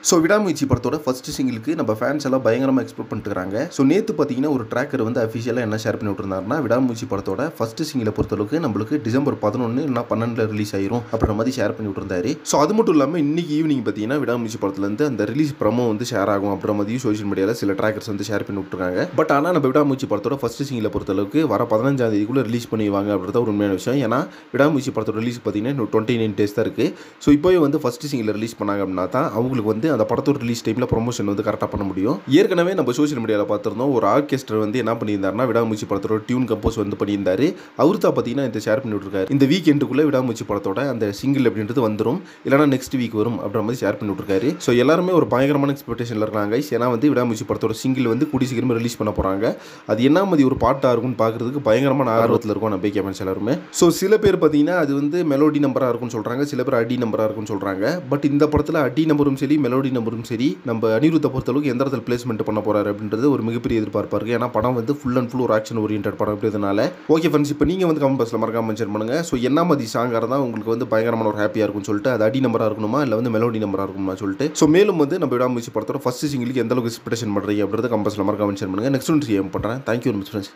So விடாமுயற்சி படத்தோட first சிங்கிளுக்கு நம்ம ஃபேன்ஸ் எல்லாம் பயங்கரமாக எக்ஸ்பெக்ட் பண்ணிட்டுருக்காங்க. ஸோ நேற்று பார்த்தீங்கன்னா ஒரு ட்ராக்கர் வந்து அஃபிஷியலாக என்ன ஷேர் பண்ணி விட்டுருந்தாருன்னா, விடாமுயற்சி படத்தோட ஃபர்ஸ்ட் சிங்கிளை பொறுத்தளவுக்கு நம்மளுக்கு டிசம்பர் 11 இல்லைனா 12 ரிலீஸ் ஆயிரும் அப்படின்ற மாதிரி ஷேர் பண்ணி விட்டுருந்தாரு. ஸோ அது மட்டும் இல்லாமல் இன்னைக்கு ஈவினிங் பார்த்தீங்கன்னா விடாமுயற்சி படத்துலேருந்து அந்த ரிலீஸ் ப்ரமோ வந்து ஷேர் ஆகும் அப்படின்ற மாதிரி சோஷியல் மீடியாவில் சில ட்ராக்கர்ஸ் வந்து ஷேர் பண்ணி விட்டுருக்காங்க. பட் ஆனால் நம்ம விடாமுயற்சி படத்தோட ஃபர்ஸ்ட் சிங்கிளை பொறுத்தளவுக்கு வர 15ஆம் தேதிக்குள்ளே ரிலீஸ் பண்ணிடுவாங்க அப்படின்றத ஒரு உண்மையான விஷயம். ஏன்னா விடாமுயற்சி படத்தோட ரிலீஸ் பார்த்தீங்கன்னா இன்னும் 29 டேஸ் தான் இருக்குது. ஸோ இப்போவே வந்து ஃபர்ஸ்ட் சிங்கிளை ரிலீஸ் பண்ணாங்க அப்படின்னா தான் அவங்களுக்கு வந்து அந்த படத்தோட ரிலீஸ் டைமில் ப்ரொமோஷன் வந்து கரெக்டாக பண்ண முடியும். ஏற்கனவே நம்ம சோஷியல் மீடியாவில் பார்த்துருந்தோம், ஒரு ஆர்கெஸ்ட்ரா வந்து என்ன பண்ணியிருந்தாருன்னா விடாமுயற்சி படத்தோட டியூன் கம்போஸ் வந்து பண்ணியிருந்தாரு. அவர் தான் பார்த்தீங்கன்னா இந்த ஷேர் பண்ணி விட்டுருக்காரு. இந்த வீக்கெண்டுக்குள்ளே விடாமுயற்சி படத்தோட அந்த சிங்கிள் அப்படின்றது வந்துடும், இல்லைனா நெக்ஸ்ட் வீக் வரும் அப்படின்ற மாதிரி ஷேர் பண்ணி விட்டுருக்காரு. ஸோ எல்லாருமே ஒரு பயங்கரமான எக்ஸ்பெக்டேஷனில் இருக்காங்க. ஏன்னா வந்து விடாமுயற்சி படத்தோட சிங்கிள் வந்து கூடிய சீக்கிரமாக ரிலீஸ் பண்ண போகிறாங்க. அது என்ன மாதிரி ஒரு பாட்டாக இருக்கும்னு பார்க்குறதுக்கு பயங்கரமான ஆர்வத்தில் இருக்கும் நம்ம கேமன்ஸ் எல்லாருமே. ஸோ சில பேர் பார்த்தீங்கன்னா அது வந்து மெலோடி நம்பராக இருக்கும்னு சொல்கிறாங்க, சில பேர் அடி நம்பராக இருக்கும்னு சொல்கிறாங்க. பட் இந்த படத்தில் அடி நம்பரும் சரி மெலோடி நம்பரும் சரி நம்ம அனிருத்தை பொறுத்தளவுக்கு எந்த இடத்துல பிளேஸ்மெண்ட் பண்ண போறாரு அப்படின்றது ஒரு மிகப்பெரிய எதிர்பார்ப்பாக இருக்குது. ஏன்னா படம் வந்து ஃபுல் அண்ட் ஃபுல் ஒரு ஆக்ஷன் ஓரியன்ட் படம் அப்படின்றதுனால. ஓகே ஃப்ரெண்ட்ஸ், இப்போ நீங்கள் வந்து கமெண்ட் பாக்ஸில் மறக்காம மென்ஷன் பண்ணுங்க. ஸோ என்ன மாதிரி சாங்காக இருந்தால் உங்களுக்கு வந்து பயங்கரமான ஒரு ஹாப்பியாக இருக்கும்னு சொல்லிட்டு, அது அடி நம்பராக இருக்கணுமா இல்லை வந்து மெலோடி நம்பராக இருக்கணுமா சொல்லிட்டு. ஸோ மேலும் வந்து நம்ம விடாமுயற்சி படத்தோட ஃபர்ஸ்ட் சிங்கிளுக்கு எந்த அளவுக்கு எக்ஸ்பெக்டேஷன் பண்ணுறீங்க அப்படின்றத கமெண்ட் பாக்ஸில் மறக்காம மென்ஷன் பண்ணுங்க. நெக்ஸ்ட் ஒன் பண்ணுறேன். Thank you very much friends.